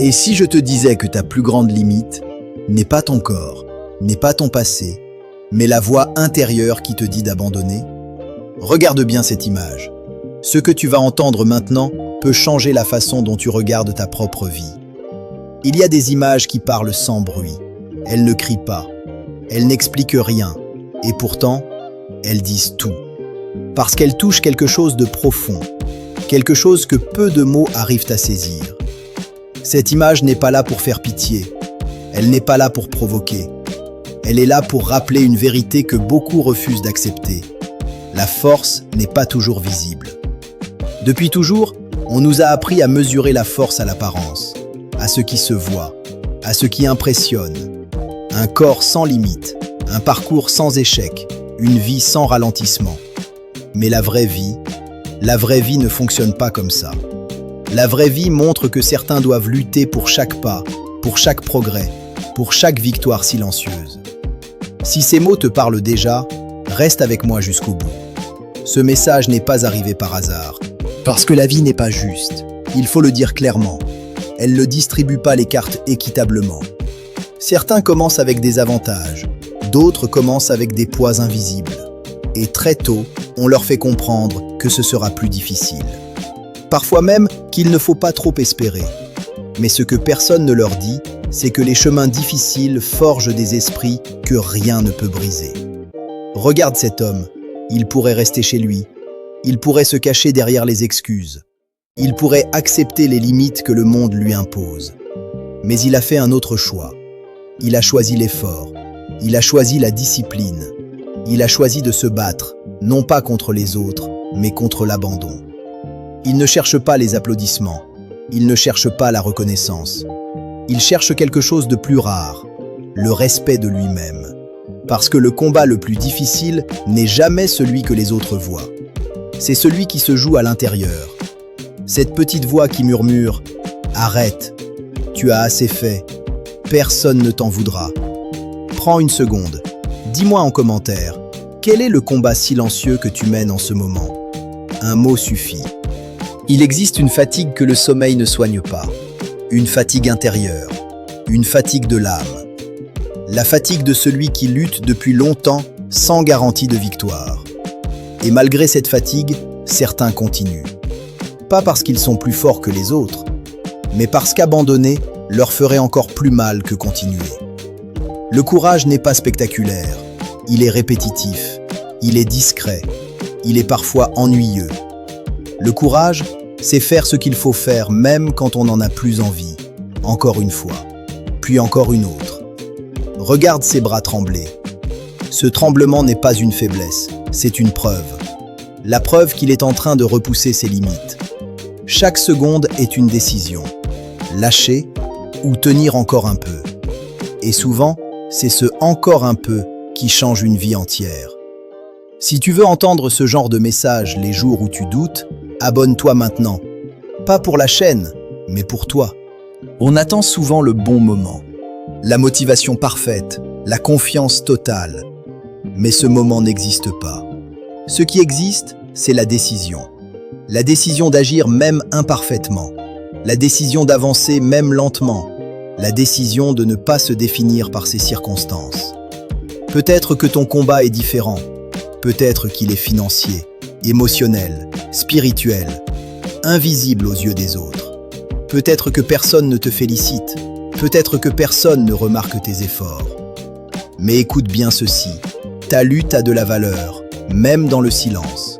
Et si je te disais que ta plus grande limite n'est pas ton corps, n'est pas ton passé, mais la voix intérieure qui te dit d'abandonner? Regarde bien cette image. Ce que tu vas entendre maintenant peut changer la façon dont tu regardes ta propre vie. Il y a des images qui parlent sans bruit. Elles ne crient pas. Elles n'expliquent rien. Et pourtant, elles disent tout. Parce qu'elles touchent quelque chose de profond. Quelque chose que peu de mots arrivent à saisir. Cette image n'est pas là pour faire pitié. Elle n'est pas là pour provoquer. Elle est là pour rappeler une vérité que beaucoup refusent d'accepter. La force n'est pas toujours visible. Depuis toujours, on nous a appris à mesurer la force à l'apparence, à ce qui se voit, à ce qui impressionne. Un corps sans limite, un parcours sans échec, une vie sans ralentissement. Mais la vraie vie ne fonctionne pas comme ça. La vraie vie montre que certains doivent lutter pour chaque pas, pour chaque progrès, pour chaque victoire silencieuse. Si ces mots te parlent déjà, reste avec moi jusqu'au bout. Ce message n'est pas arrivé par hasard. Parce que la vie n'est pas juste. Il faut le dire clairement. Elle ne distribue pas les cartes équitablement. Certains commencent avec des avantages, d'autres commencent avec des poids invisibles. Et très tôt, on leur fait comprendre que ce sera plus difficile. Parfois même qu'il ne faut pas trop espérer. Mais ce que personne ne leur dit, c'est que les chemins difficiles forgent des esprits que rien ne peut briser. Regarde cet homme, il pourrait rester chez lui. Il pourrait se cacher derrière les excuses. Il pourrait accepter les limites que le monde lui impose. Mais il a fait un autre choix. Il a choisi l'effort. Il a choisi la discipline. Il a choisi de se battre, non pas contre les autres, mais contre l'abandon. Il ne cherche pas les applaudissements. Il ne cherche pas la reconnaissance. Il cherche quelque chose de plus rare, le respect de lui-même. Parce que le combat le plus difficile n'est jamais celui que les autres voient. C'est celui qui se joue à l'intérieur. Cette petite voix qui murmure « Arrête, tu as assez fait, personne ne t'en voudra ». Prends une seconde, dis-moi en commentaire, quel est le combat silencieux que tu mènes en ce moment? Un mot suffit. Il existe une fatigue que le sommeil ne soigne pas. Une fatigue intérieure, une fatigue de l'âme. La fatigue de celui qui lutte depuis longtemps sans garantie de victoire. Et malgré cette fatigue, certains continuent. Pas parce qu'ils sont plus forts que les autres, mais parce qu'abandonner leur ferait encore plus mal que continuer. Le courage n'est pas spectaculaire, il est répétitif, il est discret, il est parfois ennuyeux. Le courage, c'est faire ce qu'il faut faire même quand on n'en a plus envie. Encore une fois, puis encore une autre. Regarde ses bras trembler. Ce tremblement n'est pas une faiblesse, c'est une preuve. La preuve qu'il est en train de repousser ses limites. Chaque seconde est une décision. Lâcher ou tenir encore un peu. Et souvent, c'est ce « encore un peu » qui change une vie entière. Si tu veux entendre ce genre de message les jours où tu doutes, abonne-toi maintenant. Pas pour la chaîne, mais pour toi. On attend souvent le bon moment, la motivation parfaite, la confiance totale. Mais ce moment n'existe pas. Ce qui existe, c'est la décision. La décision d'agir même imparfaitement. La décision d'avancer même lentement. La décision de ne pas se définir par ces circonstances. Peut-être que ton combat est différent. Peut-être qu'il est financier, émotionnel, spirituel, invisible aux yeux des autres. Peut-être que personne ne te félicite. Peut-être que personne ne remarque tes efforts. Mais écoute bien ceci, ta lutte a de la valeur, même dans le silence.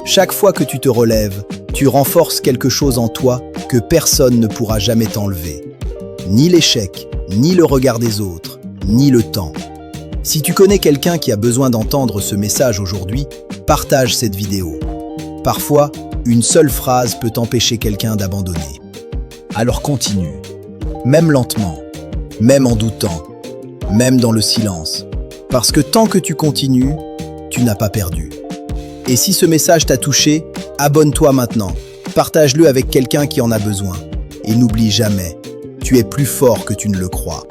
Chaque fois que tu te relèves, tu renforces quelque chose en toi que personne ne pourra jamais t'enlever. Ni l'échec, ni le regard des autres, ni le temps. Si tu connais quelqu'un qui a besoin d'entendre ce message aujourd'hui, partage cette vidéo. Parfois, une seule phrase peut empêcher quelqu'un d'abandonner. Alors continue, même lentement, même en doutant, même dans le silence. Parce que tant que tu continues, tu n'as pas perdu. Et si ce message t'a touché, abonne-toi maintenant. Partage-le avec quelqu'un qui en a besoin. Et n'oublie jamais, tu es plus fort que tu ne le crois.